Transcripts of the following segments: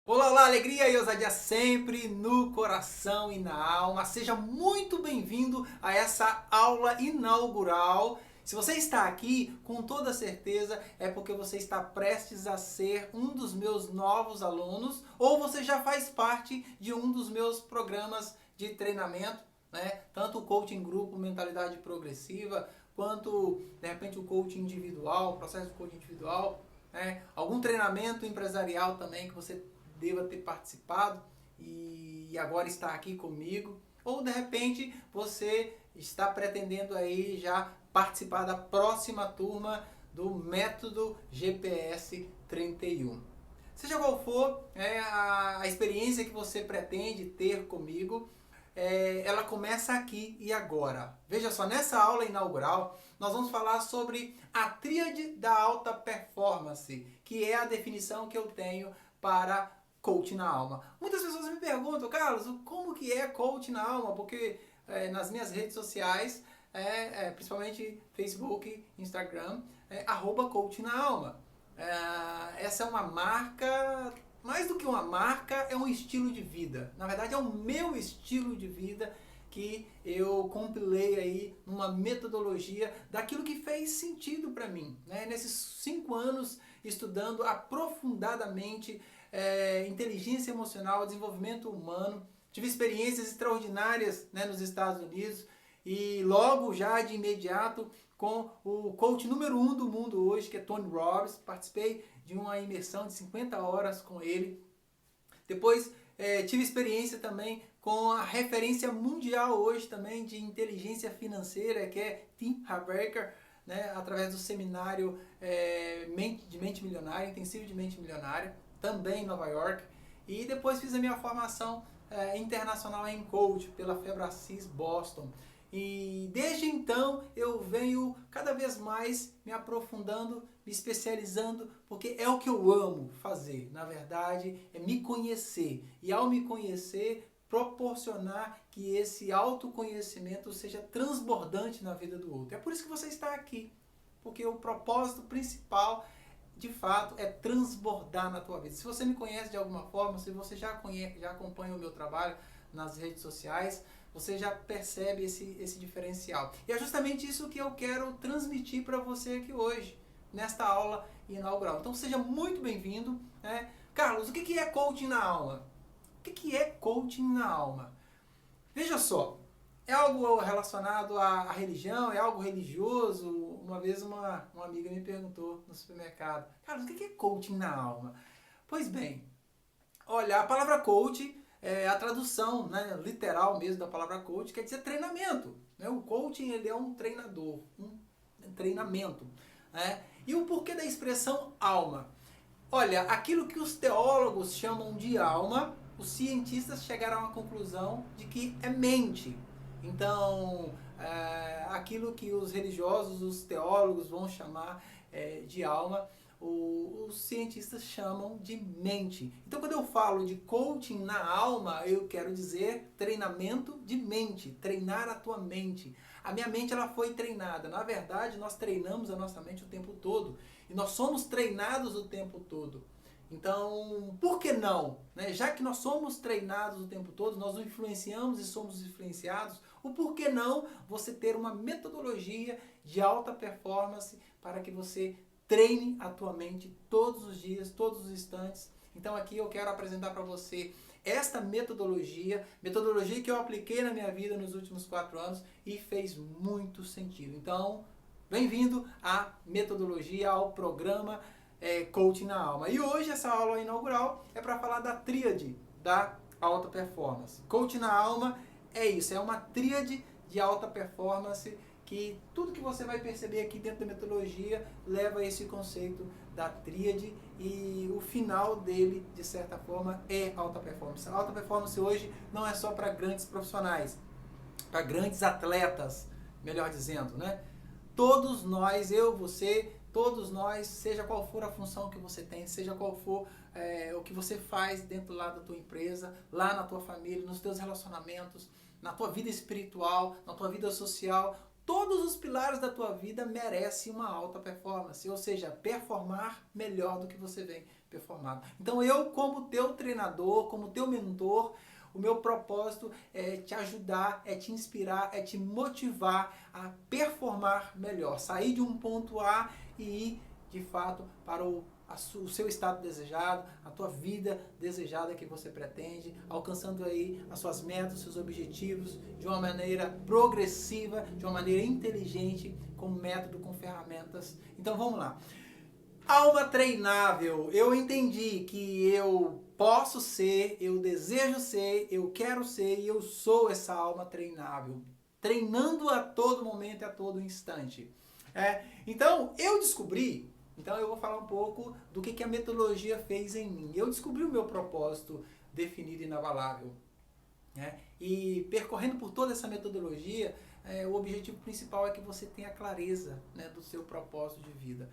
Olá, olá, alegria e ousadia sempre no coração e na alma. Seja muito bem-vindo a essa aula inaugural. Se você está aqui, com toda certeza é porque você está prestes a ser um dos meus novos alunos ou você já faz parte de um dos meus programas de treinamento, né? Tanto o coaching grupo, mentalidade progressiva, quanto de repente o coaching individual, processo de coaching individual, né? Algum treinamento empresarial também que você deva ter participado e agora está aqui comigo, ou de repente você está pretendendo aí já participar da próxima turma do método GPS 31. Seja qual for a experiência que você pretende ter comigo, ela começa aqui e agora. Veja só, nessa aula inaugural nós vamos falar sobre a tríade da alta performance, que é a definição que eu tenho para coach na alma. Muitas pessoas me perguntam, Carlos, como que é coach na alma? Porque nas minhas redes sociais, principalmente Facebook, Instagram, arroba coach na alma. Essa é uma marca, mais do que uma marca, é um estilo de vida. Na verdade, é o meu estilo de vida que eu compilei aí numa metodologia daquilo que fez sentido para mim, né? Nesses 5 anos estudando aprofundadamente inteligência emocional, desenvolvimento humano, tive experiências extraordinárias, né, nos Estados Unidos e logo já de imediato com o coach número 1 do mundo hoje, que é Tony Robbins, participei de uma imersão de 50 horas com ele. Depois tive experiência também com a referência mundial hoje também de inteligência financeira, que é Tim Harberger, né, através do seminário de mente milionária, intensivo de mente milionária, também em Nova York. E depois fiz a minha formação internacional em coach pela Febracis Boston. E desde então eu venho cada vez mais me aprofundando, me especializando, porque é o que eu amo fazer. Na verdade, é me conhecer. E ao me conhecer, proporcionar que esse autoconhecimento seja transbordante na vida do outro. É por isso que você está aqui. Porque o propósito principal, de fato, é transbordar na tua vida. Se você me conhece de alguma forma, se você já acompanha o meu trabalho nas redes sociais, você já percebe esse diferencial. E é justamente isso que eu quero transmitir para você aqui hoje, nesta aula inaugural. Então seja muito bem-vindo. Né? Carlos, o que é coaching na alma? O que é coaching na alma? Veja só, é algo relacionado à religião, é algo religioso? Uma vez uma amiga me perguntou no supermercado, Carlos, o que é coaching na alma? Pois bem, olha, a palavra coach, a tradução, né, literal mesmo da palavra coach, quer dizer treinamento. Né? O coaching ele é um treinador, um treinamento. Né? E o porquê da expressão alma? Olha, aquilo que os teólogos chamam de alma, os cientistas chegaram à conclusão de que é mente. Então, aquilo que os religiosos, os teólogos vão chamar de alma, os cientistas chamam de mente. Então, quando eu falo de coaching na alma, eu quero dizer treinamento de mente, treinar a tua mente. A minha mente ela foi treinada. Na verdade, nós treinamos a nossa mente o tempo todo. E nós somos treinados o tempo todo. Então, por que não? Né? Já que nós somos treinados o tempo todo, nós influenciamos e somos influenciados, o porquê não você ter uma metodologia de alta performance para que você treine a tua mente todos os dias, todos os instantes. Então aqui eu quero apresentar para você esta metodologia que eu apliquei na minha vida nos últimos 4 anos e fez muito sentido. Então, bem-vindo à metodologia, ao programa Coaching na Alma. E hoje essa aula inaugural é para falar da tríade da alta performance. Coaching na Alma é isso, é uma tríade de alta performance que tudo que você vai perceber aqui dentro da metodologia leva a esse conceito da tríade e o final dele, de certa forma, é alta performance. A alta performance hoje não é só para grandes profissionais, para grandes atletas, melhor dizendo, né? Todos nós, eu, você, todos nós, seja qual for a função que você tem, seja qual for o que você faz dentro lá da tua empresa, lá na tua família, nos teus relacionamentos, na tua vida espiritual, na tua vida social, todos os pilares da tua vida merecem uma alta performance, ou seja, performar melhor do que você vem performado. Então eu, como teu treinador, como teu mentor, o meu propósito é te ajudar, é te inspirar, é te motivar a performar melhor. Sair de um ponto A e ir, de fato, para o seu estado desejado, a tua vida desejada que você pretende, alcançando aí as suas metas, os seus objetivos de uma maneira progressiva, de uma maneira inteligente, com método, com ferramentas. Então vamos lá. Alma treinável. Eu entendi que eu posso ser, eu desejo ser, eu quero ser e eu sou essa alma treinável. Treinando a todo momento e a todo instante. Então, eu descobri, então eu vou falar um pouco do que a metodologia fez em mim. Eu descobri o meu propósito definido e inabalável. E percorrendo por toda essa metodologia, o objetivo principal é que você tenha clareza, né, do seu propósito de vida.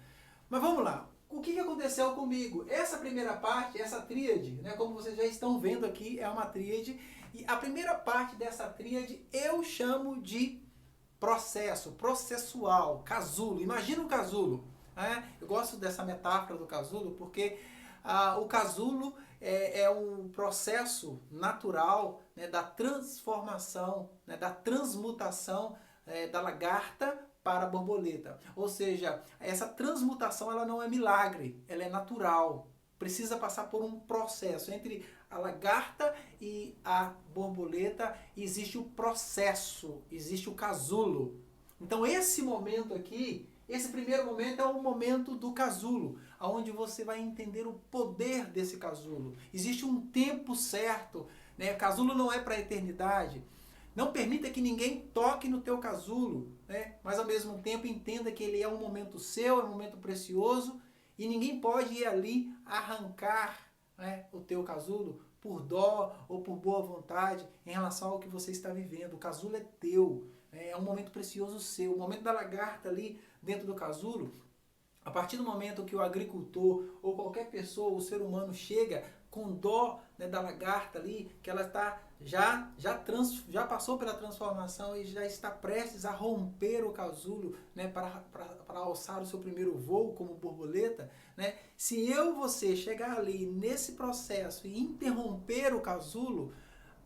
Mas vamos lá, o que aconteceu comigo? Essa primeira parte, essa tríade, né, como vocês já estão vendo aqui, é uma tríade. E a primeira parte dessa tríade eu chamo de processo, processual, casulo. Imagina um casulo. Eu gosto dessa metáfora do casulo porque o casulo é um processo natural, né, da transformação, né, da transmutação da lagarta para a borboleta. Ou seja, essa transmutação ela não é milagre, ela é natural. Precisa passar por um processo. Entre a lagarta e a borboleta existe o processo, existe o casulo. Então esse momento aqui, esse primeiro momento é o momento do casulo, onde você vai entender o poder desse casulo. Existe um tempo certo, né? Casulo não é para a eternidade. Não permita que ninguém toque no teu casulo, né? Mas ao mesmo tempo entenda que ele é um momento seu, é um momento precioso e ninguém pode ir ali arrancar, né, o teu casulo por dó ou por boa vontade em relação ao que você está vivendo. O casulo é teu, é um momento precioso seu. O momento da lagarta ali dentro do casulo, a partir do momento que o agricultor ou qualquer pessoa, o ser humano chega com dó, né, da lagarta ali, que ela está já passou pela transformação e já está prestes a romper o casulo, né, para alçar o seu primeiro voo como borboleta, né? Se você chegar ali nesse processo e interromper o casulo,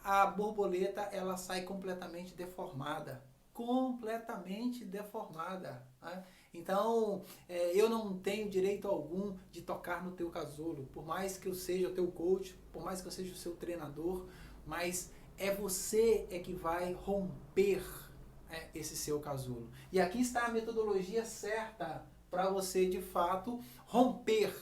a borboleta ela sai completamente deformada. Completamente deformada. Né? Então, eu não tenho direito algum de tocar no teu casulo, por mais que eu seja o teu coach, por mais que eu seja o seu treinador, mas é você que vai romper esse seu casulo. E aqui está a metodologia certa para você, de fato, romper.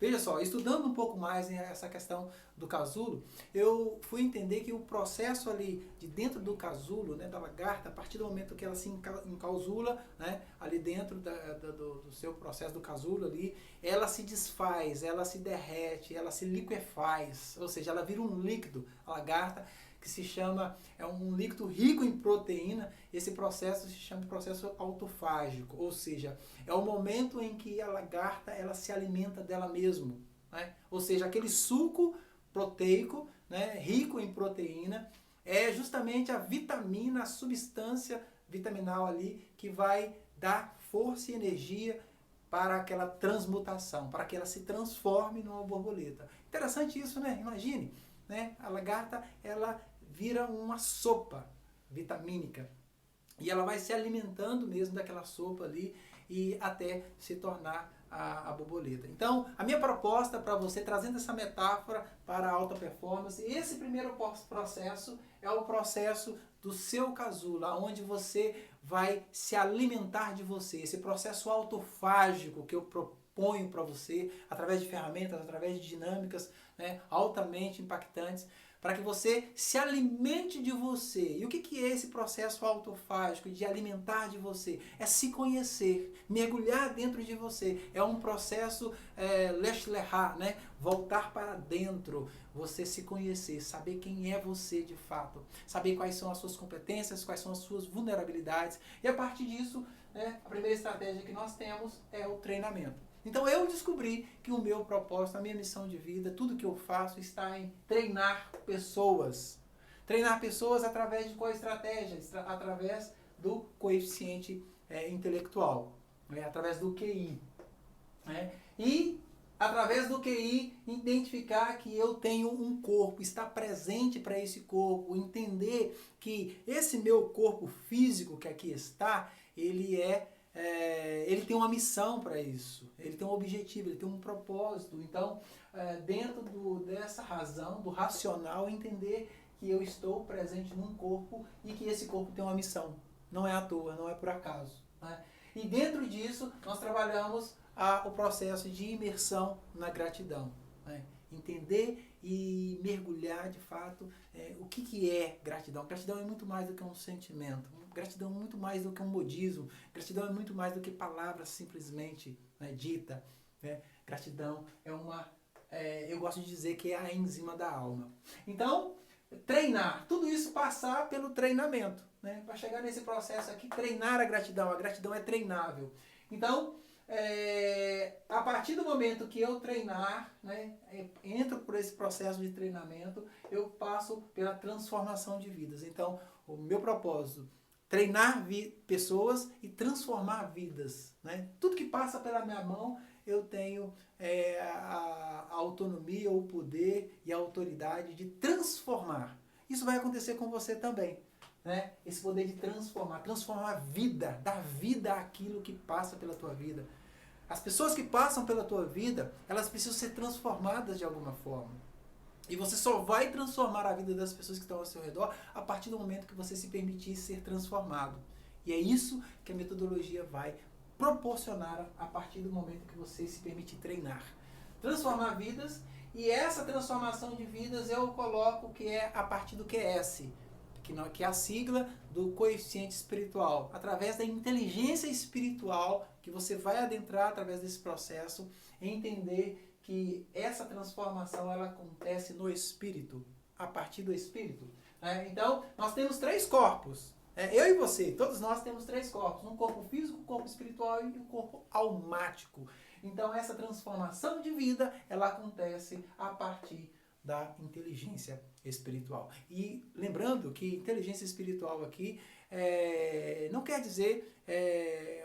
Veja só, estudando um pouco mais essa questão do casulo, eu fui entender que o processo ali de dentro do casulo, né, da lagarta, a partir do momento que ela se encasula, né, ali dentro do seu processo do casulo ali, ela se desfaz, ela se derrete, ela se liquefaz, ou seja, ela vira um líquido, a lagarta, que se chama, é um líquido rico em proteína. Esse processo se chama de processo autofágico, ou seja, é o momento em que a lagarta ela se alimenta dela mesma, né? Ou seja, aquele suco proteico, né, rico em proteína, é justamente a vitamina, a substância vitaminal ali que vai dar força e energia para aquela transmutação, para que ela se transforme numa borboleta. Interessante isso, né? Imagine, né? A lagarta ela vira uma sopa vitamínica e ela vai se alimentando mesmo daquela sopa ali e até se tornar a borboleta. Então, a minha proposta para você, trazendo essa metáfora para a alta performance, esse primeiro processo é o processo do seu casulo, onde você vai se alimentar de você. Esse processo autofágico que eu proponho para você, através de ferramentas, através de dinâmicas, né, altamente impactantes, para que você se alimente de você. E o que é esse processo autofágico de alimentar de você? É se conhecer, mergulhar dentro de você. É um processo lech lecha, né? Voltar para dentro, você se conhecer, saber quem é você de fato, saber quais são as suas competências, quais são as suas vulnerabilidades. E a partir disso, né, a primeira estratégia que nós temos é o treinamento. Então eu descobri que o meu propósito, a minha missão de vida, tudo que eu faço está em treinar pessoas. Treinar pessoas através de qual estratégia? Através do coeficiente intelectual, né? Através do QI. Né? E através do QI, identificar que eu tenho um corpo, estar presente para esse corpo, entender que esse meu corpo físico que aqui está, ele tem uma missão para isso, ele tem um objetivo, ele tem um propósito. Então, dentro dessa razão, do racional, entender que eu estou presente num corpo e que esse corpo tem uma missão. Não é à toa, não é por acaso, né? E dentro disso, nós trabalhamos o processo de imersão na gratidão, né? Entender e mergulhar de fato o que é gratidão. Gratidão é muito mais do que um sentimento, gratidão é muito mais do que um modismo, gratidão é muito mais do que palavras simplesmente, né, dita, né? Gratidão eu gosto de dizer que é a enzima da alma. Então, treinar, tudo isso passar pelo treinamento, né? Para chegar nesse processo aqui, treinar a gratidão é treinável. Então, a partir do momento que eu treinar, né, entro por esse processo de treinamento, eu passo pela transformação de vidas. Então, o meu propósito, treinar pessoas e transformar vidas, né? Tudo que passa pela minha mão, eu tenho a autonomia, o poder e a autoridade de transformar. Isso vai acontecer com você também, né? Esse poder de transformar a vida, dar vida àquilo que passa pela tua vida. As pessoas que passam pela tua vida, elas precisam ser transformadas de alguma forma. E você só vai transformar a vida das pessoas que estão ao seu redor a partir do momento que você se permitir ser transformado. E é isso que a metodologia vai proporcionar a partir do momento que você se permitir treinar. Transformar vidas, e essa transformação de vidas eu coloco que é a partir do QS, que é a sigla do coeficiente espiritual, através da inteligência espiritual que você vai adentrar através desse processo, entender que essa transformação ela acontece no espírito, a partir do espírito. Então, nós temos 3 corpos. Eu e você, todos nós temos 3 corpos. Um corpo físico, um corpo espiritual e um corpo almático. Então, essa transformação de vida, ela acontece a partir da inteligência espiritual. E lembrando que inteligência espiritual aqui não quer dizer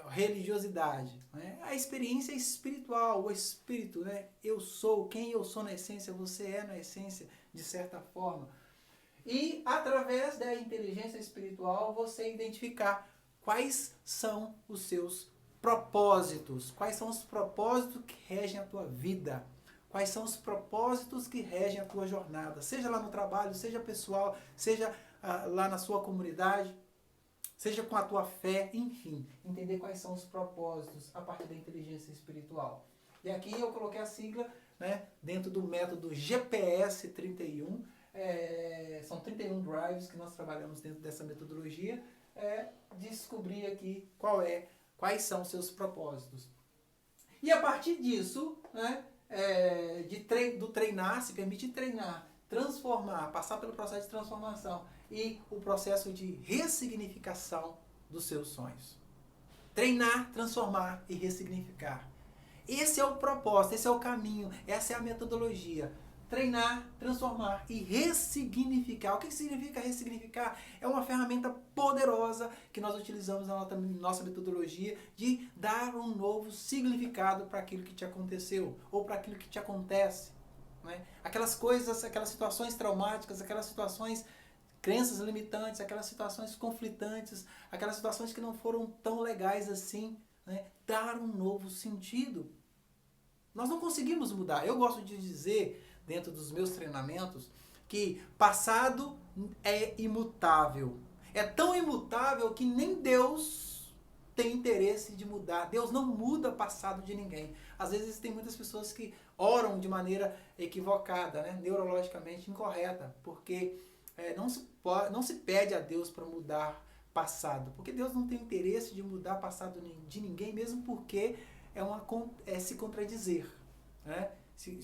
religiosidade, né? A experiência espiritual, o espírito, né? Eu sou quem eu sou na essência, você é na essência, de certa forma. E através da inteligência espiritual você identificar quais são os seus propósitos, quais são os propósitos que regem a tua vida. Quais são os propósitos que regem a tua jornada, seja lá no trabalho, seja pessoal, seja lá na sua comunidade, seja com a tua fé, enfim, entender quais são os propósitos a partir da inteligência espiritual. E aqui eu coloquei a sigla, né, dentro do método GPS 31, são 31 drives que nós trabalhamos dentro dessa metodologia, descobrir aqui quais são os seus propósitos. E a partir disso, né, do treinar, se permitir treinar, transformar, passar pelo processo de transformação e o processo de ressignificação dos seus sonhos. Treinar, transformar e ressignificar. Esse é o propósito, esse é o caminho, essa é a metodologia. Treinar, transformar e ressignificar. O que significa ressignificar? É uma ferramenta poderosa que nós utilizamos na nossa metodologia de dar um novo significado para aquilo que te aconteceu ou para aquilo que te acontece, né? Aquelas coisas, aquelas situações traumáticas, aquelas situações, crenças limitantes, aquelas situações conflitantes, aquelas situações que não foram tão legais assim, né? Dar um novo sentido. Nós não conseguimos mudar. Eu gosto de dizer, dentro dos meus treinamentos, que passado é imutável. É tão imutável que nem Deus tem interesse de mudar. Deus não muda passado de ninguém. Às vezes tem muitas pessoas que oram de maneira equivocada, né? Neurologicamente incorreta, porque não se pede a Deus para mudar passado, porque Deus não tem interesse de mudar passado de ninguém, mesmo porque é se contradizer, né?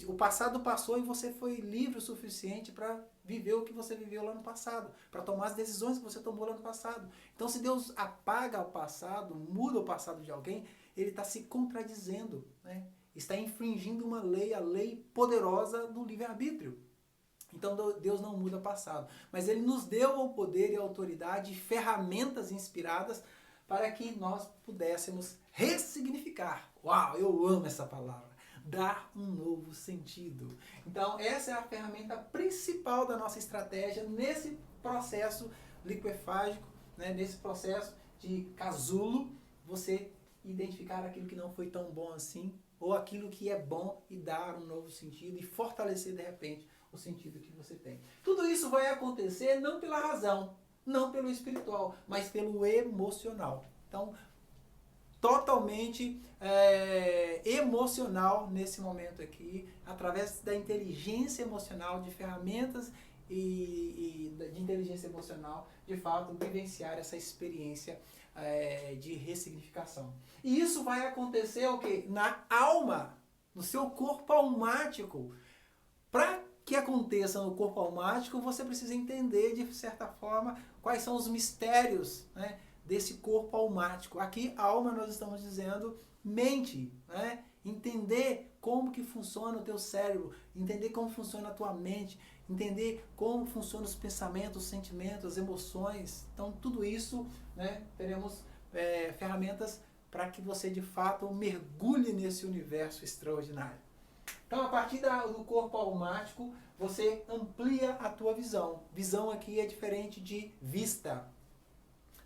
O passado passou e você foi livre o suficiente para viver o que você viveu lá no passado, para tomar as decisões que você tomou lá no passado. Então, se Deus apaga o passado, muda o passado de alguém, ele está se contradizendo, né? Está infringindo uma lei, a lei poderosa do livre-arbítrio. Então, Deus não muda o passado, mas ele nos deu o poder e a autoridade, ferramentas inspiradas para que nós pudéssemos ressignificar. Uau, eu amo essa palavra. dar um novo sentido. Então, essa é a ferramenta principal da nossa estratégia nesse processo liquefágico, né? Nesse processo de casulo, você identificar aquilo que não foi tão bom assim, ou aquilo que é bom e dar um novo sentido e fortalecer de repente o sentido que você tem. Tudo isso vai acontecer não pela razão, não pelo espiritual, mas pelo emocional. Então, totalmente emocional nesse momento aqui, através da inteligência emocional, de ferramentas e de inteligência emocional, de fato, vivenciar essa experiência de ressignificação. E isso vai acontecer o quê? Na alma, no seu corpo almático. Para que aconteça no corpo almático, você precisa entender, de certa forma, quais são os mistérios, né, desse corpo almático. Aqui, alma, nós estamos dizendo mente, né? Entender como que funciona o teu cérebro, entender como funciona a tua mente, entender como funcionam os pensamentos, os sentimentos, as emoções. Então, tudo isso, né, teremos ferramentas para que você, de fato, mergulhe nesse universo extraordinário. Então, a partir do corpo almático, você amplia a tua visão. Visão aqui é diferente de vista.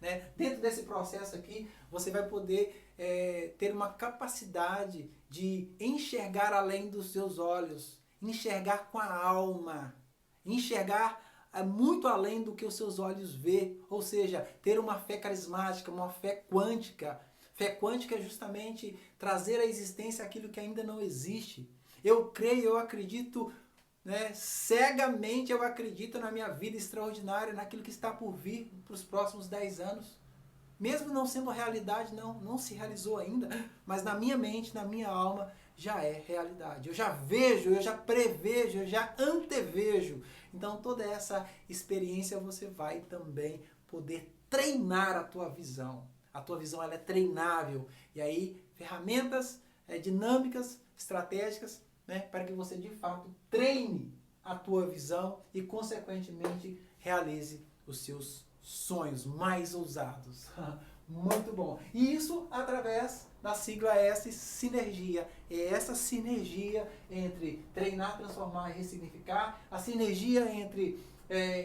Né? Dentro desse processo aqui, você vai poder ter uma capacidade de enxergar além dos seus olhos, enxergar com a alma, enxergar muito além do que os seus olhos vê, ou seja, ter uma fé carismática, uma fé quântica. Fé quântica é justamente trazer à existência aquilo que ainda não existe. Eu creio, eu acredito, né, cegamente eu acredito na minha vida extraordinária, naquilo que está por vir para os próximos 10 anos. Mesmo não sendo realidade, não se realizou ainda, mas na minha mente, na minha alma, já é realidade. Eu já vejo, eu já prevejo, eu já antevejo. Então toda essa experiência você vai também poder treinar a tua visão. A tua visão ela é treinável. E aí, ferramentas dinâmicas, estratégicas, né, para que você de fato treine a tua visão e consequentemente realize os seus sonhos mais ousados. Muito bom. E isso através da sigla S, sinergia. É essa sinergia entre treinar, transformar e ressignificar, a sinergia entre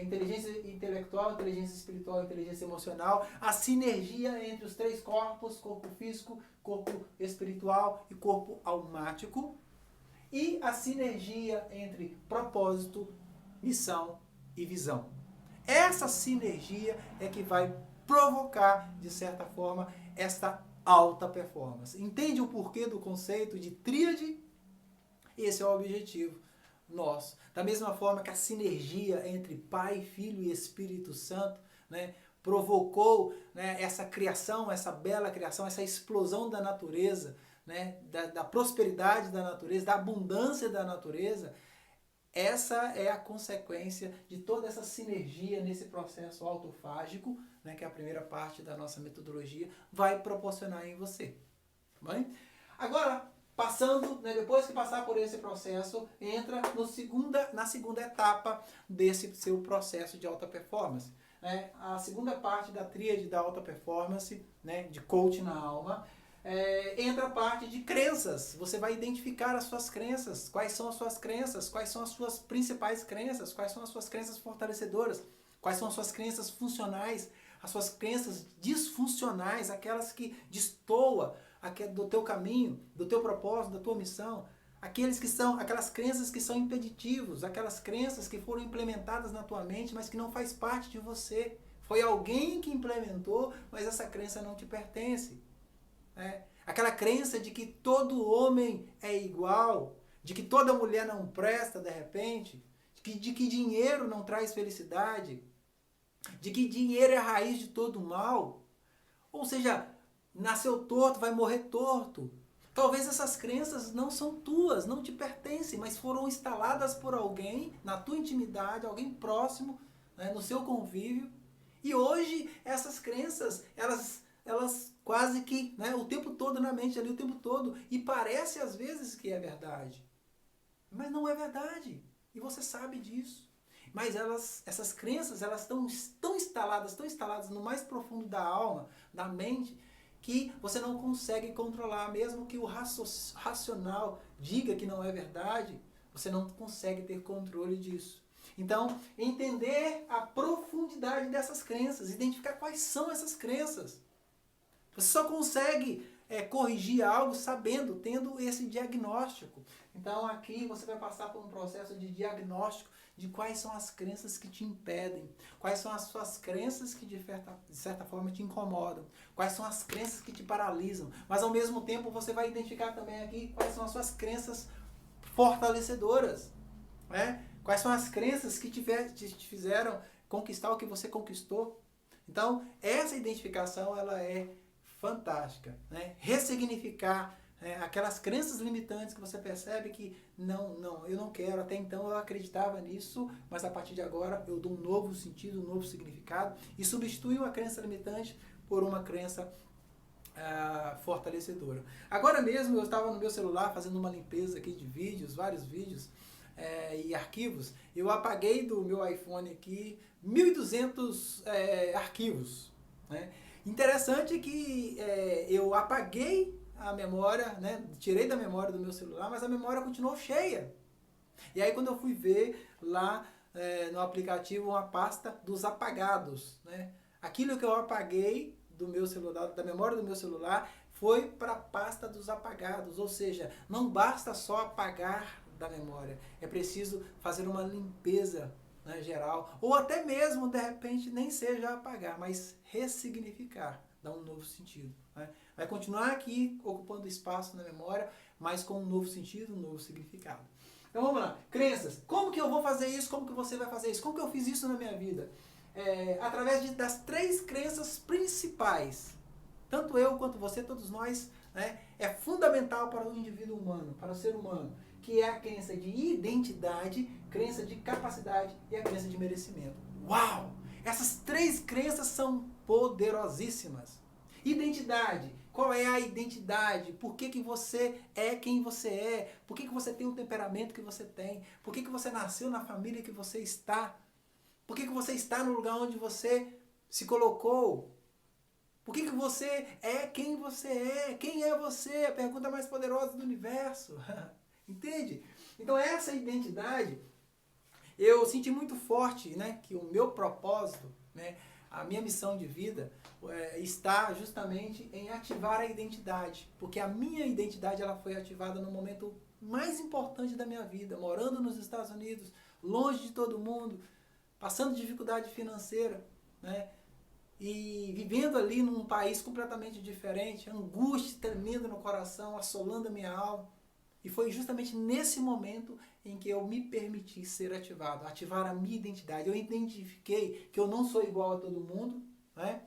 inteligência intelectual, inteligência espiritual, inteligência emocional, a sinergia entre os três corpos, corpo físico, corpo espiritual e corpo almático, e a sinergia entre propósito, missão e visão. Essa sinergia é que vai provocar, de certa forma, esta alta performance. Entende o porquê do conceito de tríade? Esse é o objetivo nosso. Da mesma forma que a sinergia entre Pai, Filho e Espírito Santo, né, provocou, né, essa criação, essa bela criação, essa explosão da natureza, né, da prosperidade da natureza, da abundância da natureza. Essa é a consequência de toda essa sinergia nesse processo autofágico, né, que é a primeira parte da nossa metodologia, vai proporcionar em você. Bem? Agora, passando, né, depois que passar por esse processo, entra na segunda etapa desse seu processo de alta performance. Né? A segunda parte da tríade da alta performance, né, de coaching na alma, entra a parte de crenças. Você vai identificar as suas crenças. Quais são as suas crenças? Quais são as suas principais crenças? Quais são as suas crenças fortalecedoras? Quais são as suas crenças funcionais? As suas crenças disfuncionais, aquelas que destoam do teu caminho, do teu propósito, da tua missão. Aquelas crenças que são impeditivos, aquelas crenças que foram implementadas na tua mente, mas que não faz parte de você. Foi alguém que implementou, mas essa crença não te pertence. Aquela crença de que todo homem é igual, de que toda mulher não presta de repente, de que dinheiro não traz felicidade, de que dinheiro é a raiz de todo mal. Ou seja, nasceu torto, vai morrer torto. Talvez essas crenças não são tuas, não te pertencem, mas foram instaladas por alguém na tua intimidade, alguém próximo, né, no seu convívio. E hoje essas crenças, elas quase que, né, o tempo todo na mente ali, o tempo todo, e parece às vezes que é verdade. Mas não é verdade. E você sabe disso. Mas essas crenças, elas estão instaladas no mais profundo da alma, da mente, que você não consegue controlar, mesmo que o racional diga que não é verdade, você não consegue ter controle disso. Então, entender a profundidade dessas crenças, identificar quais são essas crenças. Você só consegue corrigir algo sabendo, tendo esse diagnóstico. Então, aqui você vai passar por um processo de diagnóstico de quais são as crenças que te impedem, quais são as suas crenças que de certa forma te incomodam, quais são as crenças que te paralisam, mas ao mesmo tempo você vai identificar também aqui quais são as suas crenças fortalecedoras, né? Quais são as crenças que te fizeram conquistar o que você conquistou. Então, essa identificação ela é fantástica, né? Ressignificar aquelas crenças limitantes que você percebe que eu não quero, até então eu acreditava nisso, mas a partir de agora eu dou um novo sentido, um novo significado e substitui uma crença limitante por uma crença fortalecedora. Agora mesmo eu estava no meu celular fazendo uma limpeza aqui de vídeos, vários vídeos e arquivos. Eu apaguei do meu iPhone aqui 1.200 arquivos, né? Interessante que eu apaguei a memória, né? Tirei da memória do meu celular, mas a memória continuou cheia. E aí quando eu fui ver lá no aplicativo uma pasta dos apagados, né? Aquilo que eu apaguei do meu celular, da memória do meu celular, foi para a pasta dos apagados. Ou seja, não basta só apagar da memória, é preciso fazer uma limpeza, né, geral, ou até mesmo, de repente, nem seja apagar, mas ressignificar, dar um novo sentido, né? Vai continuar aqui ocupando espaço na memória, mas com um novo sentido, um novo significado. Então vamos lá, crenças. Como que eu vou fazer isso? Como que você vai fazer isso? Como que eu fiz isso na minha vida? Através das 3 crenças principais. Tanto eu quanto você, todos nós, né, é fundamental para o indivíduo humano, para o ser humano, que é a crença de identidade, crença de capacidade e a crença de merecimento. Uau! Essas 3 crenças são poderosíssimas. Identidade. Qual é a identidade? Por que você é quem você é? Por que você tem o temperamento que você tem? Por que você nasceu na família que você está? Por que você está no lugar onde você se colocou? Por que você é quem você é? Quem é você? A pergunta mais poderosa do universo. Entende? Então essa identidade, eu senti muito forte, né, que o meu propósito, né, a minha missão de vida está justamente em ativar a identidade. Porque a minha identidade ela foi ativada no momento mais importante da minha vida, morando nos Estados Unidos, longe de todo mundo, passando dificuldade financeira, né? E vivendo ali num país completamente diferente, angústia tremenda no coração, assolando a minha alma. E foi justamente nesse momento em que eu me permiti ser ativado, ativar a minha identidade. Eu identifiquei que eu não sou igual a todo mundo, né?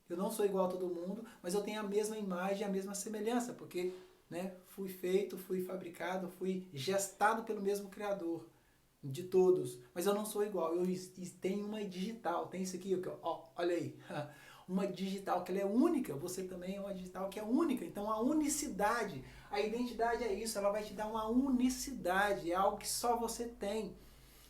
Eu não sou igual a todo mundo, mas eu tenho a mesma imagem, a mesma semelhança, porque, né, fui feito, fui fabricado, fui gestado pelo mesmo Criador de todos, mas eu não sou igual. Eu tenho uma digital, tem isso aqui, ó, olha aí, uma digital que ela é única, você também é uma digital que é única. Então a unicidade, a identidade é isso, ela vai te dar uma unicidade, é algo que só você tem.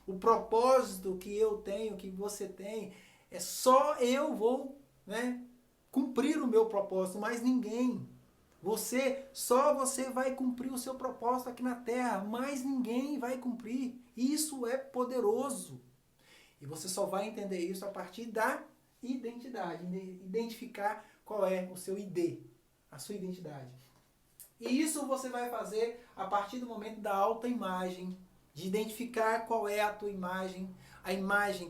O propósito que eu tenho, que você tem, é só eu vou, né, cumprir o meu propósito, mas ninguém. Só você vai cumprir o seu propósito aqui na Terra, mas ninguém vai cumprir. Isso é poderoso. E você só vai entender isso a partir da identidade, identificar qual é o seu ID, a sua identidade. E isso você vai fazer a partir do momento da autoimagem, de identificar qual é a tua imagem,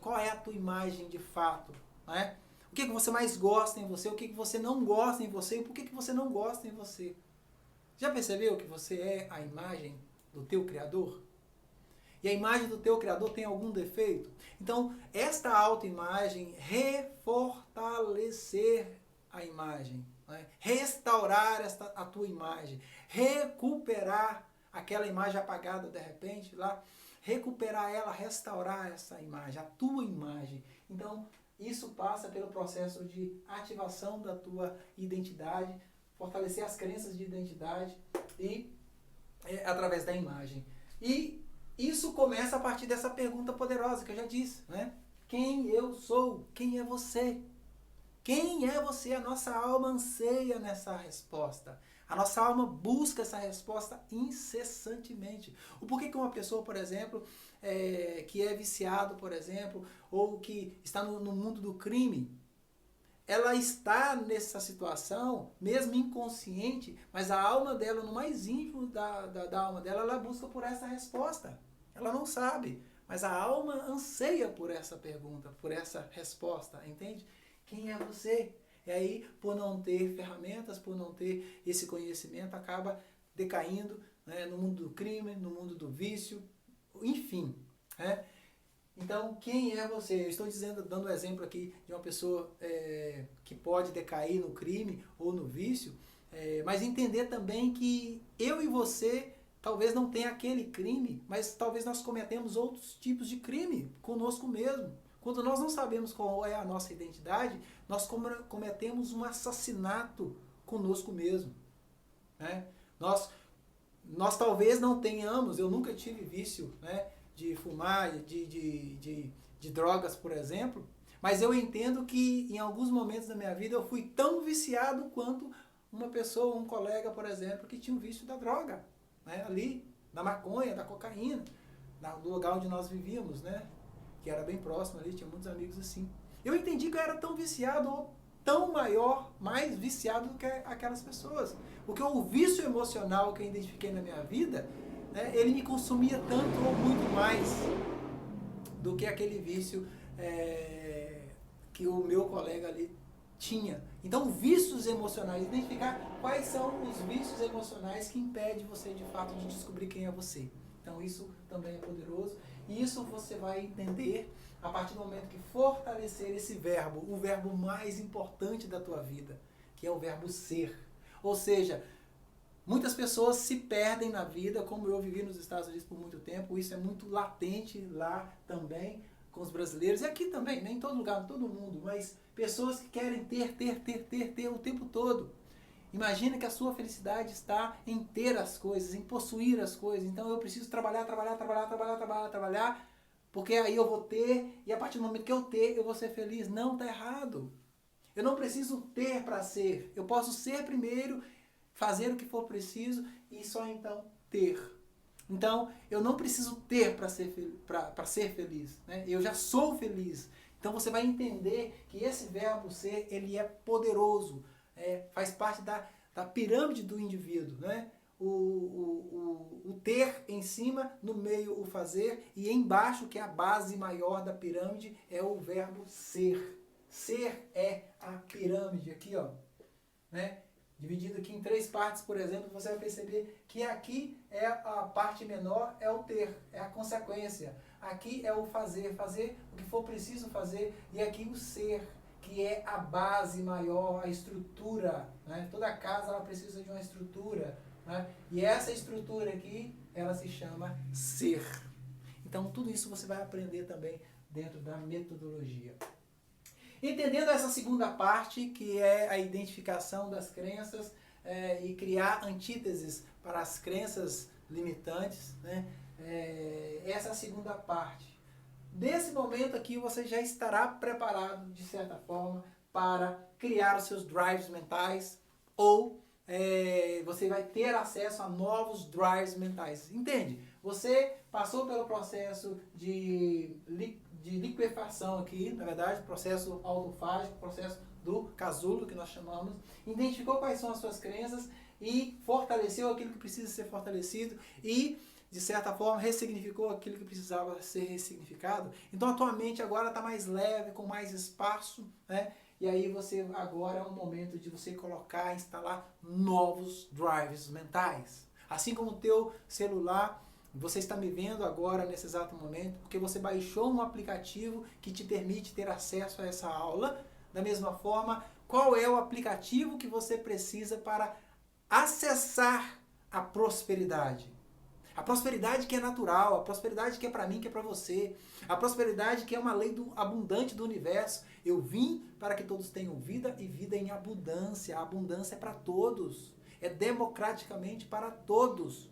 qual é a tua imagem de fato, né? O que você mais gosta em você, o que você não gosta em você e por que você não gosta em você. Já percebeu que você é a imagem do teu Criador? E a imagem do teu Criador tem algum defeito? Então, esta autoimagem, refortalecer a imagem, né? Restaurar a tua imagem, recuperar aquela imagem apagada de repente, lá, recuperar ela, restaurar essa imagem, a tua imagem. Então, isso passa pelo processo de ativação da tua identidade, fortalecer as crenças de identidade e através da imagem. E isso começa a partir dessa pergunta poderosa que eu já disse, né? Quem eu sou? Quem é você? Quem é você? A nossa alma anseia nessa resposta. A nossa alma busca essa resposta incessantemente. O porquê que uma pessoa, por exemplo, que é viciado, por exemplo, ou que está no mundo do crime, ela está nessa situação, mesmo inconsciente, mas a alma dela, no mais íntimo da alma dela, ela busca por essa resposta. Ela não sabe, mas a alma anseia por essa pergunta, por essa resposta, entende? Quem é você? E aí, por não ter ferramentas, por não ter esse conhecimento, acaba decaindo, né, no mundo do crime, no mundo do vício, enfim, né? Então, quem é você? Eu estou dando um exemplo aqui de uma pessoa que pode decair no crime ou no vício, mas entender também que eu e você talvez não tenha aquele crime, mas talvez nós cometemos outros tipos de crime conosco mesmo. Quando nós não sabemos qual é a nossa identidade, nós cometemos um assassinato conosco mesmo, né? Nós talvez não tenhamos, eu nunca tive vício, né, de fumar, de drogas, por exemplo, mas eu entendo que em alguns momentos da minha vida eu fui tão viciado quanto uma pessoa, um colega, por exemplo, que tinha um vício da droga, né, ali, da maconha, da cocaína, do lugar onde nós vivíamos, né, que era bem próximo ali, tinha muitos amigos assim. Eu entendi que eu era tão viciado ou tão maior, mais viciado do que aquelas pessoas. Porque o vício emocional que eu identifiquei na minha vida, né, ele me consumia tanto ou muito mais do que aquele vício que o meu colega ali tinha. Então, vícios emocionais, identificar quais são os vícios emocionais que impedem você, de fato, de descobrir quem é você. Então, isso também é poderoso. E isso você vai entender a partir do momento que fortalecer esse verbo, o verbo mais importante da tua vida, que é o verbo ser. Ou seja, muitas pessoas se perdem na vida, como eu vivi nos Estados Unidos por muito tempo, isso é muito latente lá também, com os brasileiros, e aqui também, nem em todo lugar, em todo mundo, mas pessoas que querem ter o tempo todo. Imagina que a sua felicidade está em ter as coisas, em possuir as coisas. Então eu preciso trabalhar, porque aí eu vou ter, e a partir do momento que eu ter, eu vou ser feliz. Não, está errado. Eu não preciso ter para ser. Eu posso ser primeiro, fazer o que for preciso e só então ter. Então, eu não preciso ter para ser feliz. Né? Eu já sou feliz. Então você vai entender que esse verbo ser, ele é poderoso. Faz parte da pirâmide do indivíduo, né? O ter em cima, no meio o fazer, e embaixo, que é a base maior da pirâmide, é o verbo ser. Ser é a pirâmide aqui, ó, né? Dividido aqui em 3 partes, por exemplo, você vai perceber que aqui é a parte menor, é o ter, é a consequência. Aqui é o fazer o que for preciso fazer, e aqui o ser, que é a base maior, a estrutura, né? Toda casa ela precisa de uma estrutura, né? E essa estrutura aqui, ela se chama ser. Então tudo isso você vai aprender também dentro da metodologia. Entendendo essa segunda parte, que é a identificação das crenças e criar antíteses para as crenças limitantes, né? Essa é a segunda parte. Desse momento aqui, você já estará preparado, de certa forma, para criar os seus drives mentais ou você vai ter acesso a novos drives mentais. Entende? Você passou pelo processo de liquefação aqui, na verdade, processo autofágico, processo do casulo, que nós chamamos, identificou quais são as suas crenças e fortaleceu aquilo que precisa ser fortalecido e, de certa forma, ressignificou aquilo que precisava ser ressignificado. Então a tua mente agora está mais leve, com mais espaço, né? E aí você agora é o momento de você colocar, instalar novos drives mentais. Assim como o teu celular, você está me vendo agora nesse exato momento, porque você baixou um aplicativo que te permite ter acesso a essa aula. Da mesma forma, qual é o aplicativo que você precisa para acessar a prosperidade? A prosperidade que é natural, a prosperidade que é para mim, que é para você. A prosperidade que é uma lei abundante do universo. Eu vim para que todos tenham vida e vida em abundância. A abundância é para todos. É democraticamente para todos.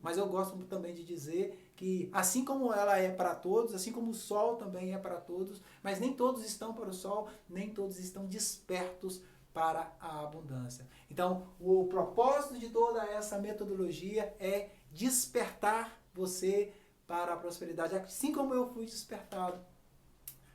Mas eu gosto também de dizer que assim como ela é para todos, assim como o sol também é para todos, mas nem todos estão para o sol, nem todos estão despertos para a abundância. Então, o propósito de toda essa metodologia é despertar você para a prosperidade, assim como eu fui despertado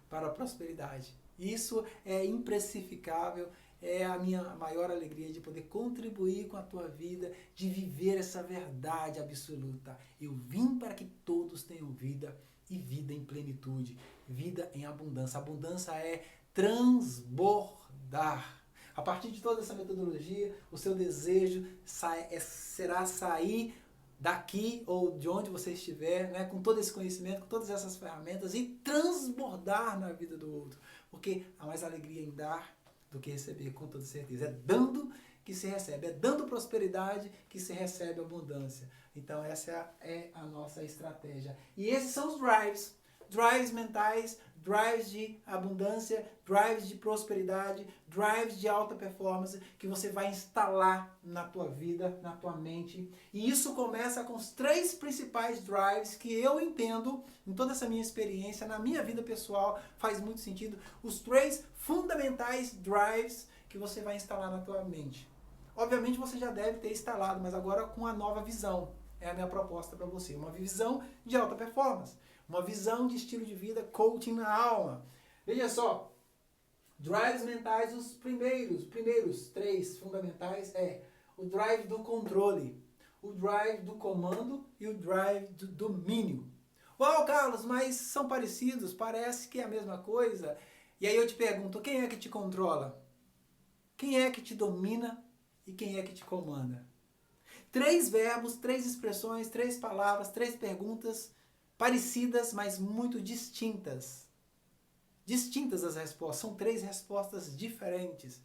para a prosperidade. Isso é imprecificável, é a minha maior alegria de poder contribuir com a tua vida, de viver essa verdade absoluta. Eu vim para que todos tenham vida e vida em plenitude, vida em abundância. Abundância é transbordar. A partir de toda essa metodologia, o seu desejo será sair daqui ou de onde você estiver, né, com todo esse conhecimento, com todas essas ferramentas e transbordar na vida do outro. Porque há mais alegria em dar do que receber, com toda certeza. É dando que se recebe, é dando prosperidade que se recebe abundância. Então essa é a nossa estratégia. E esses são os drives. Drives mentais, drives de abundância, drives de prosperidade, drives de alta performance que você vai instalar na tua vida, na tua mente. E isso começa com os 3 principais drives que eu entendo, em toda essa minha experiência, na minha vida pessoal, faz muito sentido. Os 3 fundamentais drives que você vai instalar na tua mente. Obviamente você já deve ter instalado, mas agora com a nova visão. É a minha proposta para você. Uma visão de alta performance. Uma visão de estilo de vida, coaching na alma. Veja só, drives mentais, os primeiros 3 fundamentais é o drive do controle, o drive do comando e o drive do domínio. Uau, Carlos, mas são parecidos, parece que é a mesma coisa. E aí eu te pergunto, quem é que te controla? Quem é que te domina e quem é que te comanda? 3 verbos, 3 expressões, 3 palavras, 3 perguntas parecidas, mas muito distintas. Distintas as respostas. São 3 respostas diferentes.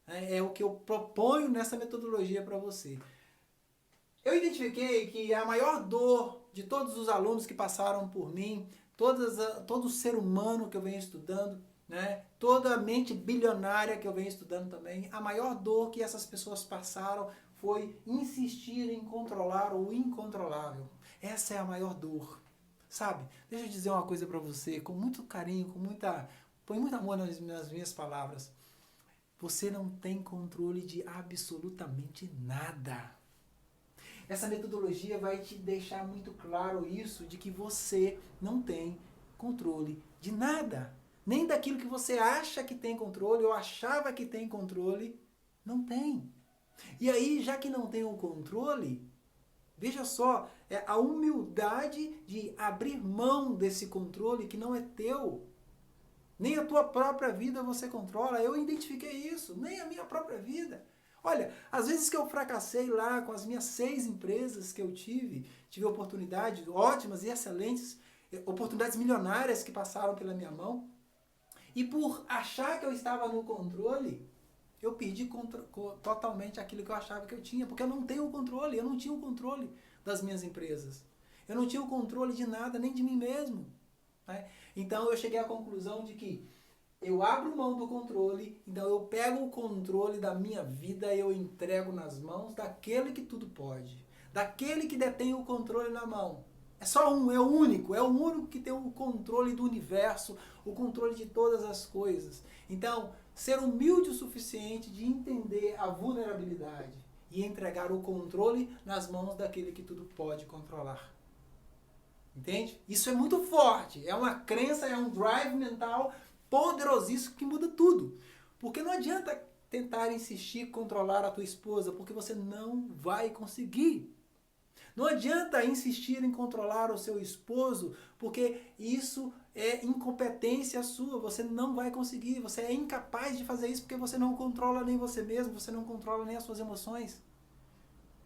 É o que eu proponho nessa metodologia para você. Eu identifiquei que a maior dor de todos os alunos que passaram por mim, todo ser humano que eu venho estudando, né, toda a mente bilionária que eu venho estudando também, a maior dor que essas pessoas passaram foi insistir em controlar o incontrolável. Essa é a maior dor. Sabe? Deixa eu dizer uma coisa para você, com muito carinho, põe muito amor nas minhas palavras. Você não tem controle de absolutamente nada. Essa metodologia vai te deixar muito claro isso, de que você não tem controle de nada. Nem daquilo que você acha que tem controle ou achava que tem controle, não tem. E aí, já que não tem o controle, veja só, é a humildade de abrir mão desse controle que não é teu. Nem a tua própria vida você controla. Eu identifiquei isso, nem a minha própria vida. Olha, às vezes que eu fracassei lá com as minhas 6 empresas que eu tive oportunidades ótimas e excelentes, oportunidades milionárias que passaram pela minha mão, e por achar que eu estava no controle, eu perdi totalmente aquilo que eu achava que eu tinha, porque eu não tenho o controle, eu não tinha o controle das minhas empresas. Eu não tinha o controle de nada, nem de mim mesmo. Né? Então eu cheguei à conclusão de que eu abro mão do controle, então eu pego o controle da minha vida e eu entrego nas mãos daquele que tudo pode. Daquele que detém o controle na mão. É só um, é o único que tem o controle do universo, o controle de todas as coisas. Então, ser humilde o suficiente de entender a vulnerabilidade e entregar o controle nas mãos daquele que tudo pode controlar. Entende? Isso é muito forte, é uma crença, é um drive mental poderosíssimo que muda tudo. Porque não adianta tentar insistir em controlar a tua esposa, porque você não vai conseguir. Não adianta insistir em controlar o seu esposo, porque isso é incompetência sua, você não vai conseguir, você é incapaz de fazer isso porque você não controla nem você mesmo, você não controla nem as suas emoções.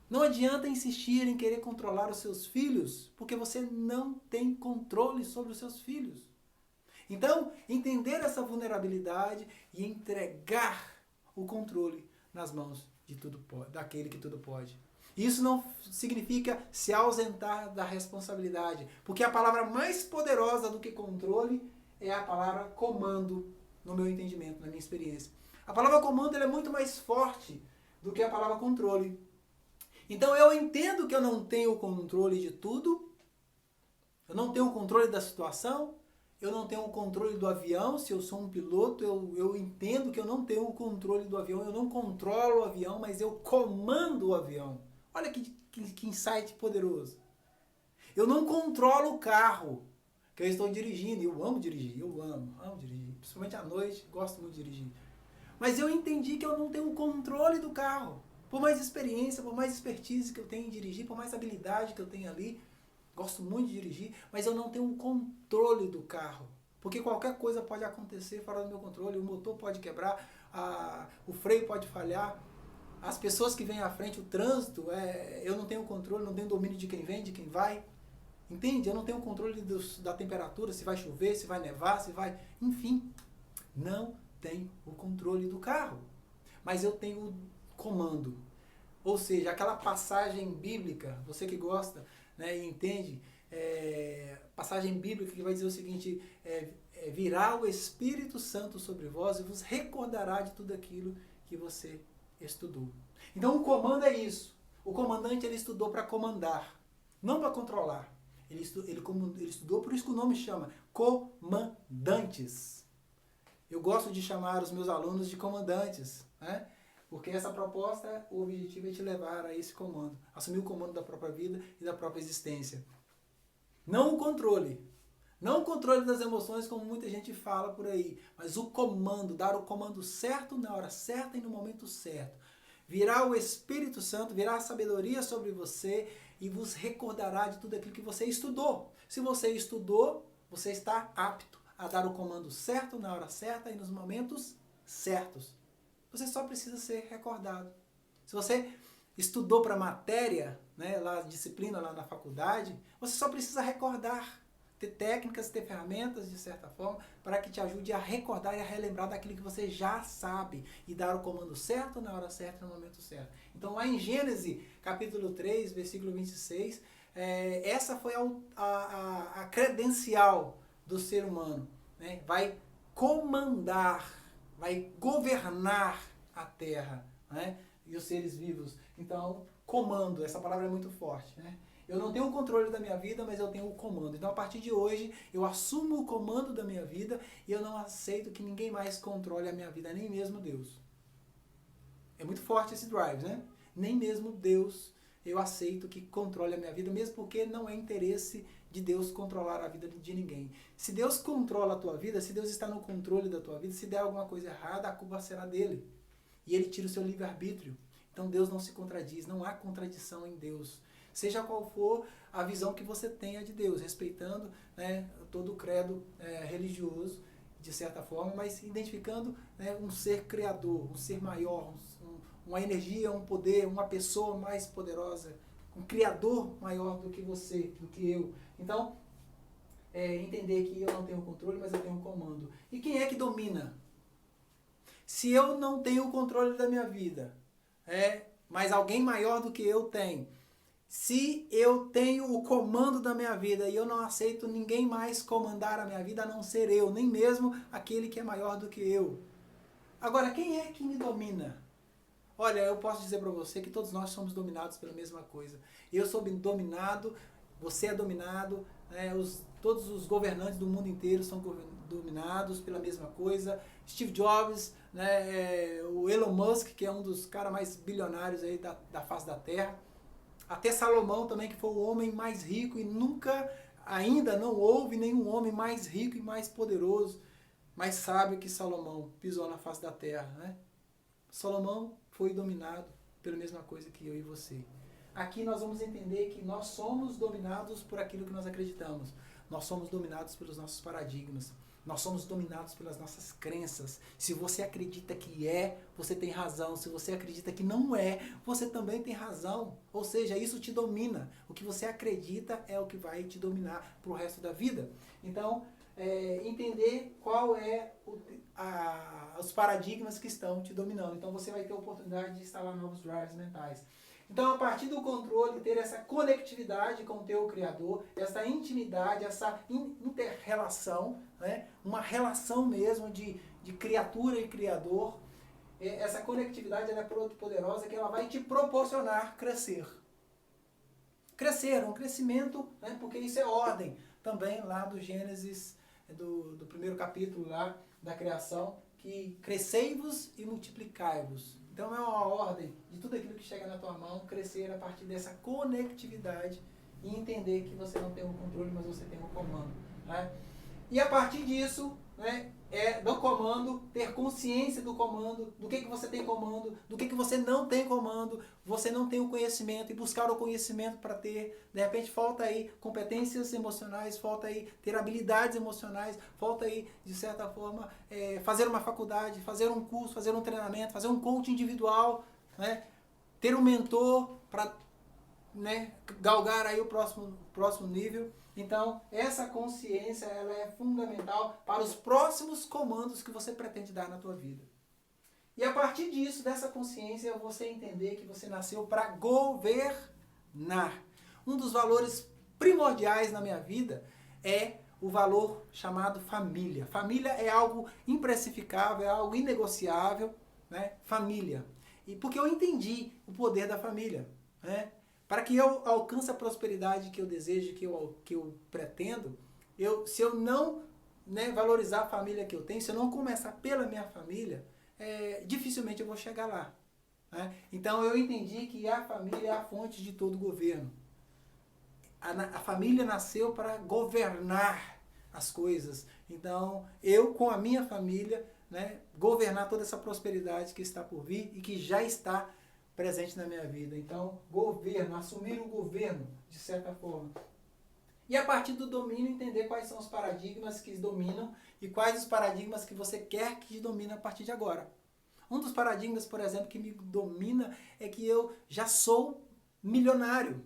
Não adianta insistir em querer controlar os seus filhos, porque você não tem controle sobre os seus filhos. Então, entender essa vulnerabilidade e entregar o controle nas mãos daquele que tudo pode. Isso não significa se ausentar da responsabilidade, porque a palavra mais poderosa do que controle é a palavra comando, no meu entendimento, na minha experiência. A palavra comando ela é muito mais forte do que a palavra controle. Então eu entendo que eu não tenho o controle de tudo, Eu não tenho o controle da situação, eu não tenho o controle do avião. Se eu sou um piloto, eu entendo que eu não tenho o controle do avião, eu não controlo o avião, mas eu comando o avião. Olha que insight poderoso. Eu não controlo o carro que eu estou dirigindo. Eu amo dirigir, eu amo dirigir. Principalmente à noite, gosto muito de dirigir. Mas eu entendi que eu não tenho o controle do carro. Por mais experiência, por mais expertise que eu tenho em dirigir, por mais habilidade que eu tenho ali, gosto muito de dirigir, mas eu não tenho o controle do carro. Porque qualquer coisa pode acontecer fora do meu controle, o motor pode quebrar, o freio pode falhar, as pessoas que vêm à frente, o trânsito, eu não tenho controle, não tenho domínio de quem vem, de quem vai. Entende? Eu não tenho controle da temperatura, se vai chover, se vai nevar, se vai... Enfim, não tenho o controle do carro. Mas eu tenho o comando. Ou seja, aquela passagem bíblica, você que gosta, né, e entende, passagem bíblica que vai dizer o seguinte, virá o Espírito Santo sobre vós e vos recordará de tudo aquilo que você estudou. Então o comando é isso. O comandante ele estudou para comandar, não para controlar. Ele estudou, por isso que o nome chama comandantes. Eu gosto de chamar os meus alunos de comandantes, né? Porque essa proposta, o objetivo é te levar a esse comando, assumir o comando da própria vida e da própria existência. Não o controle. Não o controle das emoções, como muita gente fala por aí, mas o comando, dar o comando certo na hora certa e no momento certo. Virá o Espírito Santo, virá a sabedoria sobre você e vos recordará de tudo aquilo que você estudou. Se você estudou, você está apto a dar o comando certo na hora certa e nos momentos certos. Você só precisa ser recordado. Se você estudou para matéria, né, lá, disciplina lá na faculdade, você só precisa recordar, ter técnicas, ter ferramentas, de certa forma, para que te ajude a recordar e a relembrar daquilo que você já sabe e dar o comando certo na hora certa e no momento certo. Então, lá em Gênesis, capítulo 3, versículo 26, essa foi a credencial do ser humano, né? Vai comandar, vai governar a terra, né? E os seres vivos. Então, comando, essa palavra é muito forte, né? Eu não tenho o controle da minha vida, mas eu tenho o comando. Então, a partir de hoje, eu assumo o comando da minha vida e eu não aceito que ninguém mais controle a minha vida, nem mesmo Deus. É muito forte esse drive, né? Nem mesmo Deus eu aceito que controle a minha vida, mesmo porque não é interesse de Deus controlar a vida de ninguém. Se Deus controla a tua vida, se Deus está no controle da tua vida, se der alguma coisa errada, a culpa será dele. E ele tira o seu livre-arbítrio. Então Deus não se contradiz, não há contradição em Deus. Seja qual for a visão que você tenha de Deus, respeitando, né, todo o credo religioso, de certa forma, mas identificando, né, um ser criador, um ser maior, uma energia, um poder, uma pessoa mais poderosa, um criador maior do que você, do que eu. Então, entender que eu não tenho controle, mas eu tenho um comando. E quem é que domina? Se eu não tenho o controle da minha vida, mas alguém maior do que eu tem. Se eu tenho o comando da minha vida e eu não aceito ninguém mais comandar a minha vida a não ser eu, nem mesmo aquele que é maior do que eu. Agora, quem é que me domina? Olha, eu posso dizer para você que todos nós somos dominados pela mesma coisa. Eu sou dominado, você é dominado, né? Todos os governantes do mundo inteiro são dominados pela mesma coisa. Steve Jobs, né? O Elon Musk, que é um dos caras mais bilionários aí da face da Terra. Até Salomão também, que foi o homem mais rico e nunca, ainda não houve nenhum homem mais rico e mais poderoso, mais sábio que Salomão pisou na face da terra, né? Salomão foi dominado pela mesma coisa que eu e você. Aqui nós vamos entender que nós somos dominados por aquilo que nós acreditamos. Nós somos dominados pelos nossos paradigmas. Nós somos dominados pelas nossas crenças. Se você acredita que você tem razão. Se você acredita que não você também tem razão. Ou seja, isso te domina. O que você acredita é o que vai te dominar pro resto da vida. Então, entender qual os paradigmas que estão te dominando. Então, você vai ter a oportunidade de instalar novos drives mentais. Então, a partir do controle, ter essa conectividade com o teu Criador, essa intimidade, essa inter-relação, né? Uma relação mesmo de criatura e Criador, essa conectividade ela é poderosa que ela vai te proporcionar crescer. Crescer, um crescimento, né? Porque isso é ordem. também lá do Gênesis, do primeiro capítulo lá da criação, que crescei-vos e multiplicai-vos. Então é uma ordem de tudo aquilo que chega na tua mão, crescer a partir dessa conectividade e entender que você não tem o controle, mas você tem o comando. Né? E a partir disso, né, do comando, ter consciência do comando, do que você tem comando, do que você não tem comando, você não tem o conhecimento e buscar o conhecimento para ter. De repente falta aí competências emocionais, falta aí ter habilidades emocionais, falta aí, de certa forma, fazer uma faculdade, fazer um curso, fazer um treinamento, fazer um coaching individual, né, ter um mentor para, né, galgar aí o próximo nível. Então, essa consciência ela é fundamental para os próximos comandos que você pretende dar na tua vida. E a partir disso, dessa consciência, você entender que você nasceu para governar. Um dos valores primordiais na minha vida é o valor chamado família. Família é algo imprecificável, é algo inegociável, né? Família. E porque eu entendi o poder da família, né? Para que eu alcance a prosperidade que eu desejo, que eu pretendo, se eu não, né, valorizar a família que eu tenho, se eu não começar pela minha família, dificilmente eu vou chegar lá. Né? Então eu entendi que a família é a fonte de todo governo. A família nasceu para governar as coisas. Então eu, com a minha família, né, governar toda essa prosperidade que está por vir e que já está presente na minha vida. Então, governo, assumir o governo, de certa forma. E a partir do domínio, entender quais são os paradigmas que dominam e quais os paradigmas que você quer que domine a partir de agora. Um dos paradigmas, por exemplo, que me domina é que eu já sou milionário.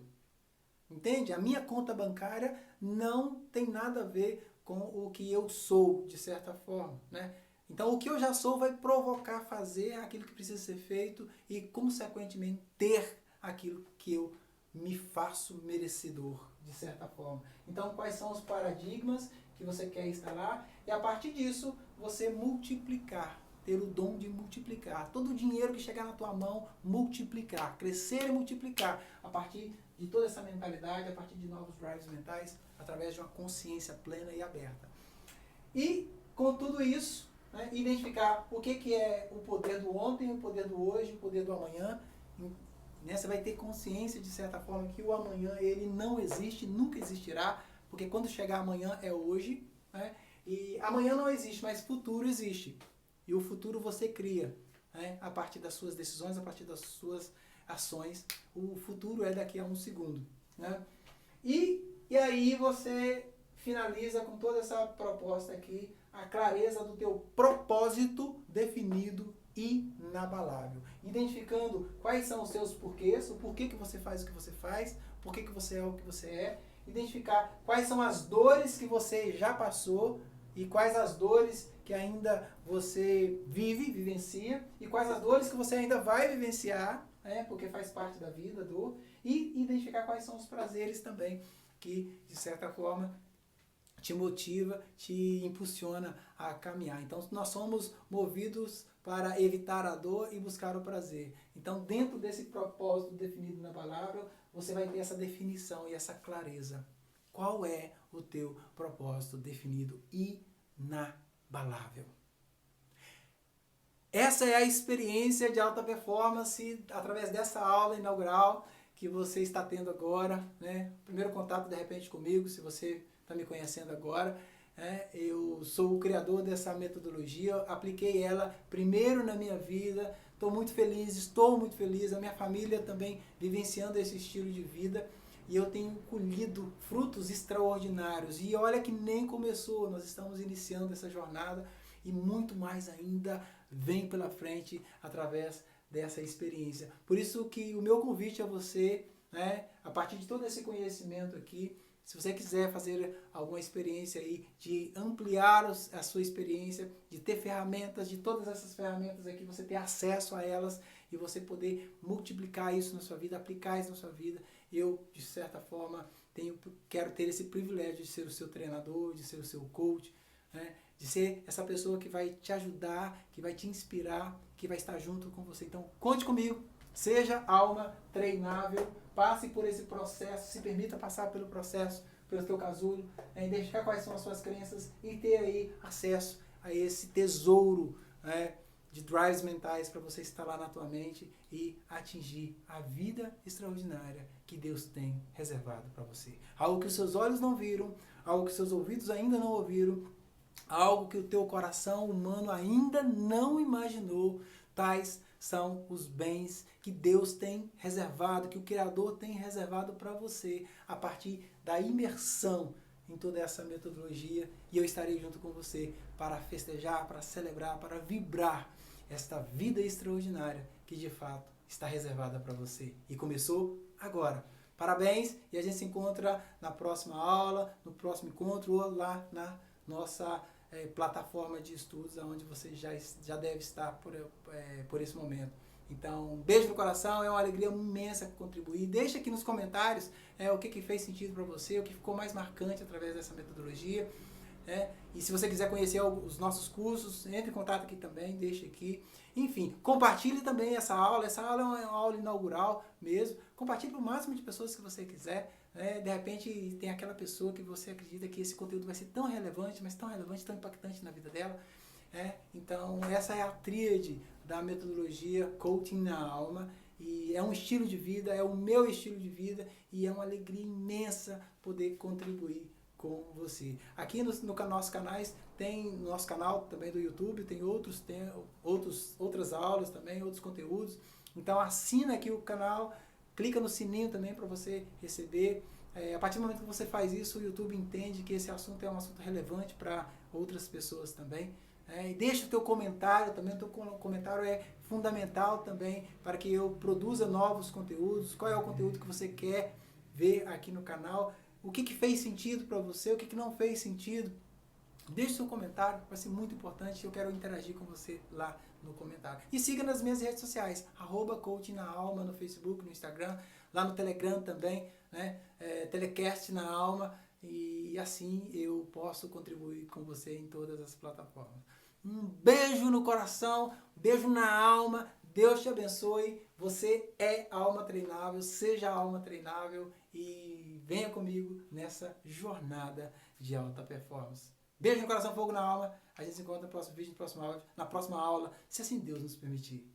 Entende? A minha conta bancária não tem nada a ver com o que eu sou, de certa forma, né? Então, o que eu já sou vai provocar fazer aquilo que precisa ser feito e, consequentemente, ter aquilo que eu me faço merecedor, de certa forma. Então, quais são os paradigmas que você quer instalar? E, a partir disso, você multiplicar, ter o dom de multiplicar. Todo o dinheiro que chegar na tua mão, multiplicar, crescer e multiplicar. A partir de toda essa mentalidade, a partir de novos drives mentais, através de uma consciência plena e aberta. E, com tudo isso, né, identificar o que é o poder do ontem, o poder do hoje, o poder do amanhã. Né, você vai ter consciência, de certa forma, que o amanhã ele não existe, nunca existirá, porque quando chegar amanhã é hoje. Né, e amanhã não existe, mas futuro existe. E o futuro você cria, né, a partir das suas decisões, a partir das suas ações. O futuro é daqui a um segundo. Né? E aí você finaliza com toda essa proposta aqui, a clareza do teu propósito definido e inabalável. Identificando quais são os seus porquês, o porquê que você faz o que você faz, porquê que você é o que você é. Identificar quais são as dores que você já passou e quais as dores que ainda você vivencia e quais as dores que você ainda vai vivenciar, né, porque faz parte da vida, a dor. E identificar quais são os prazeres também que, de certa forma, te motiva, te impulsiona a caminhar. Então, nós somos movidos para evitar a dor e buscar o prazer. Então, dentro desse propósito definido na palavra, você vai ter essa definição e essa clareza. Qual é o teu propósito definido e inabalável? Essa é a experiência de alta performance através dessa aula inaugural que você está tendo agora, né? Primeiro contato, de repente, comigo, se você está me conhecendo agora. Eu sou o criador dessa metodologia, apliquei ela primeiro na minha vida, estou muito feliz, a minha família também vivenciando esse estilo de vida e eu tenho colhido frutos extraordinários. E olha que nem começou, nós estamos iniciando essa jornada e muito mais ainda vem pela frente através dessa experiência. Por isso que o meu convite a você, né, a partir de todo esse conhecimento aqui, se você quiser fazer alguma experiência aí, de ampliar a sua experiência, de ter ferramentas, de todas essas ferramentas aqui, você ter acesso a elas e você poder multiplicar isso na sua vida, aplicar isso na sua vida. Eu, de certa forma, quero ter esse privilégio de ser o seu treinador, de ser o seu coach, né? De ser essa pessoa que vai te ajudar, que vai te inspirar, que vai estar junto com você. Então, conte comigo, seja alma treinável, passe por esse processo, se permita passar pelo processo pelo teu casulo, identificar quais são as suas crenças e ter aí acesso a esse tesouro, né, de drives mentais para você instalar na tua mente e atingir a vida extraordinária que Deus tem reservado para você. Algo que os seus olhos não viram, algo que os seus ouvidos ainda não ouviram, algo que o teu coração humano ainda não imaginou. Tais são os bens que Deus tem reservado, que o Criador tem reservado para você a partir da imersão em toda essa metodologia, e eu estarei junto com você para festejar, para celebrar, para vibrar esta vida extraordinária que de fato está reservada para você. E começou agora. Parabéns, e a gente se encontra na próxima aula, no próximo encontro, ou lá na nossa plataforma de estudos, onde você já deve estar por esse momento. Então, um beijo no coração, é uma alegria imensa contribuir. Deixa aqui nos comentários o que fez sentido para você, o que ficou mais marcante através dessa metodologia. E se você quiser conhecer os nossos cursos, entre em contato aqui também, deixa aqui. Enfim, compartilhe também essa aula é uma aula inaugural mesmo. Compartilhe para o máximo de pessoas que você quiser. De repente tem aquela pessoa que você acredita que esse conteúdo vai ser tão relevante, mas tão relevante, tão impactante na vida dela. Então essa é a tríade da metodologia Coaching na Alma, e é um estilo de vida, é o meu estilo de vida, e é uma alegria imensa poder contribuir com você. Aqui no nosso canais, tem no nosso canal também do YouTube, tem outras aulas também, outros conteúdos. Então assina aqui o canal, clica no sininho também para você receber. A partir do momento que você faz isso, o YouTube entende que esse assunto é um assunto relevante para outras pessoas também. E deixa o teu comentário também, o teu comentário é fundamental também para que eu produza novos conteúdos. Qual é o conteúdo que você quer ver aqui no canal? O que fez sentido para você, o que não fez sentido? Deixe seu comentário, vai ser muito importante, eu quero interagir com você lá no comentário. E siga nas minhas redes sociais, @Coaching na Alma, no Facebook, no Instagram, lá no Telegram também, Telecast na Alma, e assim eu posso contribuir com você em todas as plataformas. Um beijo no coração, um beijo na alma, Deus te abençoe, você é alma treinável, seja alma treinável e venha comigo nessa jornada de alta performance. Beijo no coração, fogo na alma, a gente se encontra no próximo vídeo, no próximo áudio, na próxima aula, se assim Deus nos permitir.